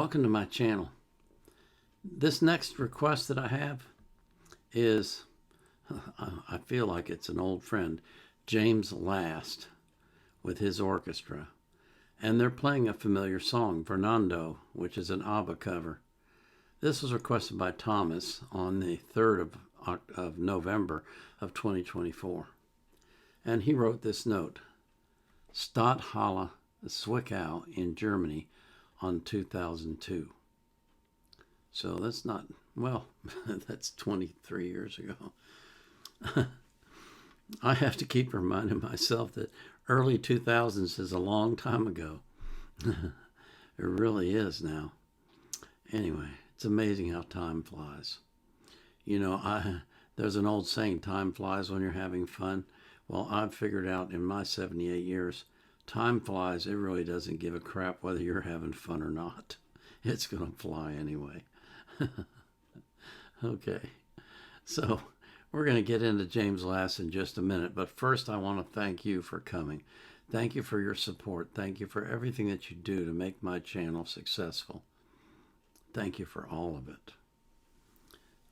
Welcome to my channel. This next request that I have is, I feel like it's an old friend, James Last with his orchestra. And they're playing a familiar song, Fernando, which is an ABBA cover. This was requested by Thomas on the 3rd of November of 2024. And he wrote this note: Stadthalle Zwickau in Germany on 2002. So that's not, well, that's 23 years ago. I have to keep reminding myself that early 2000s is a long time ago. It really is now. Anyway, it's amazing how time flies. You know, there's an old saying, time flies when you're having fun. Well, I've figured out in my 78 years, time flies. It really doesn't give a crap whether you're having fun or not. It's going to fly anyway. Okay, so we're going to get into James Last in just a minute. But first, I want to thank you for coming. Thank you for your support. Thank you for everything that you do to make my channel successful. Thank you for all of it.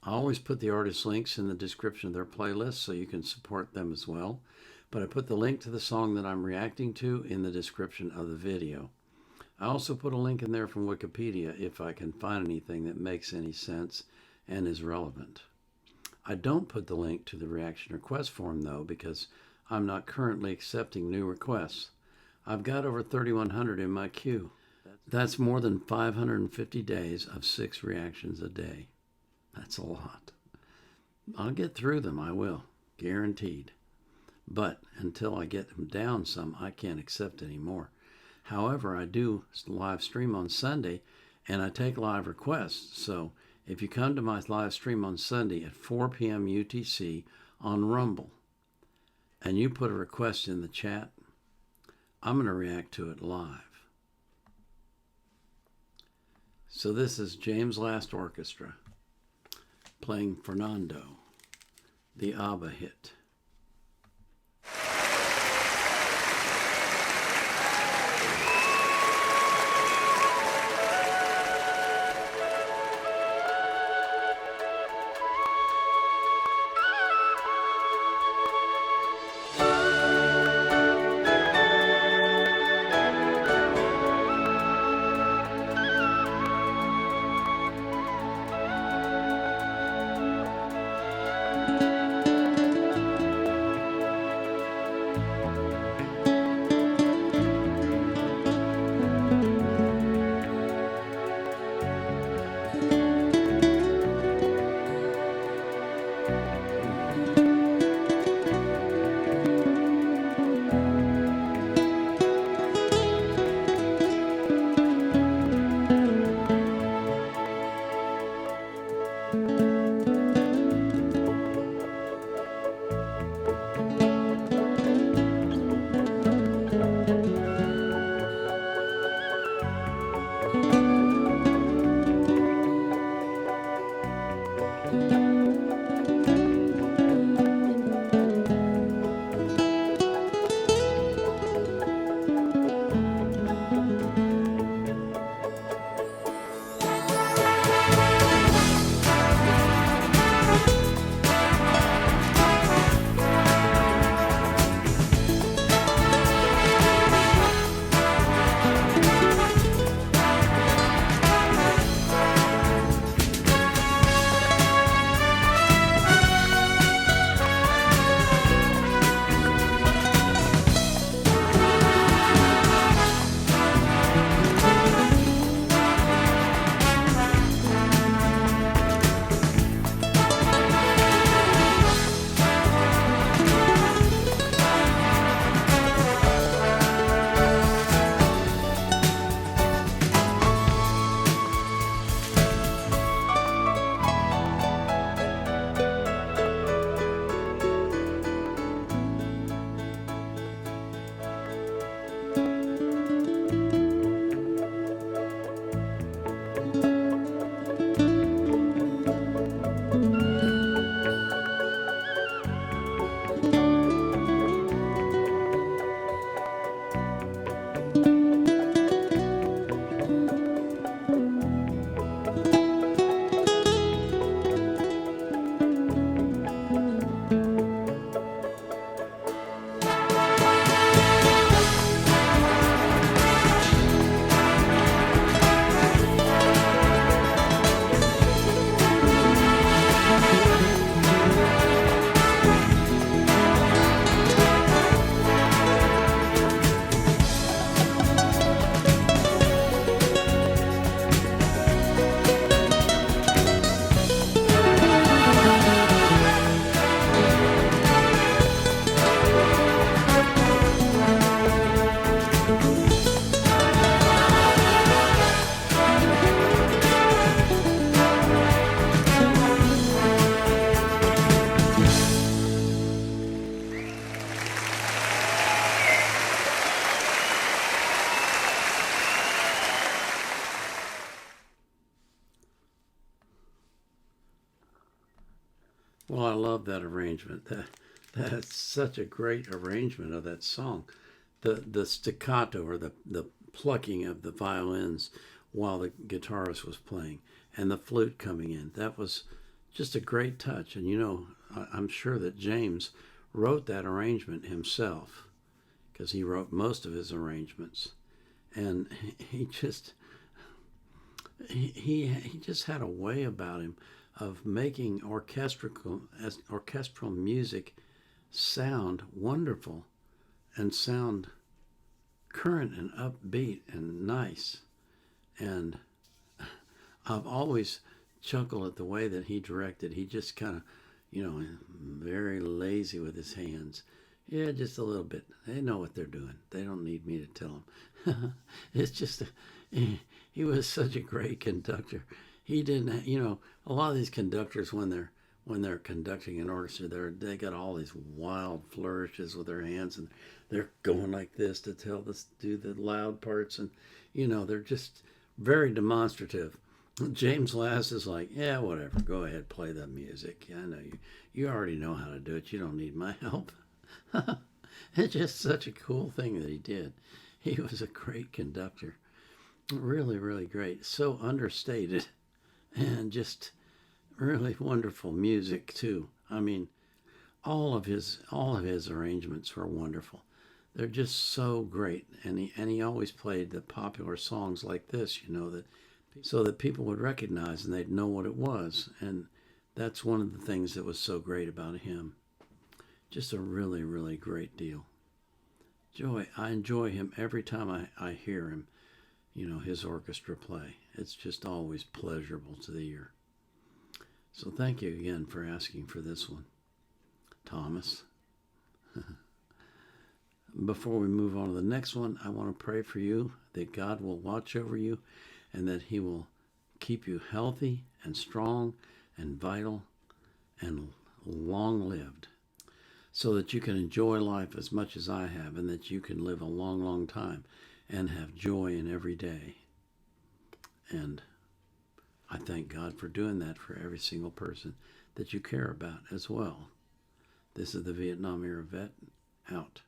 I always put the artist links in the description of their playlist so you can support them as well. But I put the link to the song that I'm reacting to in the description of the video. I also put a link in there from Wikipedia if I can find anything that makes any sense and is relevant. I don't put the link to the reaction request form though, because I'm not currently accepting new requests. I've got over 3,100 in my queue. That's more than 550 days of 6 reactions a day. That's a lot. I'll get through them, I will, guaranteed. But until I get them down some, I can't accept any more. However, I do live stream on Sunday, and I take live requests. So if you come to my live stream on Sunday at 4 p.m. UTC on Rumble, and you put a request in the chat, I'm going to react to it live. So this is James Last Orchestra playing Fernando, the ABBA hit. love that arrangement. That's such a great arrangement of that song. The staccato, or the plucking of the violins while the guitarist was playing, and the flute coming in. That was just a great touch. And I'm sure that James wrote that arrangement himself, because he wrote most of his arrangements. And he just had a way about him of making orchestral music sound wonderful and sound current and upbeat and nice. And I've always chuckled at the way that he directed. He just kind of, very lazy with his hands. Yeah, just a little bit. They know what they're doing. They don't need me to tell them. It's just, he was such a great conductor. He didn't, a lot of these conductors, when they're conducting an orchestra, they got all these wild flourishes with their hands, and they're going like this to do the loud parts, and they're just very demonstrative. James Last is like, yeah, whatever, go ahead, play the music. I know you already know how to do it. You don't need my help. It's just such a cool thing that he did. He was a great conductor. Really, really great. So understated, and just really wonderful music too. I mean, all of his arrangements were wonderful. They're just so great, and he always played the popular songs like this, so that people would recognize and they'd know what it was. And that's one of the things that was so great about him. Just a really, really great deal. I enjoy him every time I hear him, his orchestra play. It's just always pleasurable to the ear. So thank you again for asking for this one, Thomas. Before we move on to the next one, I want to pray for you that God will watch over you and that he will keep you healthy and strong and vital and long-lived, so that you can enjoy life as much as I have, and that you can live a long, long time and have joy in every day. And I thank God for doing that for every single person that you care about as well. This is the Vietnam Era Vet, out.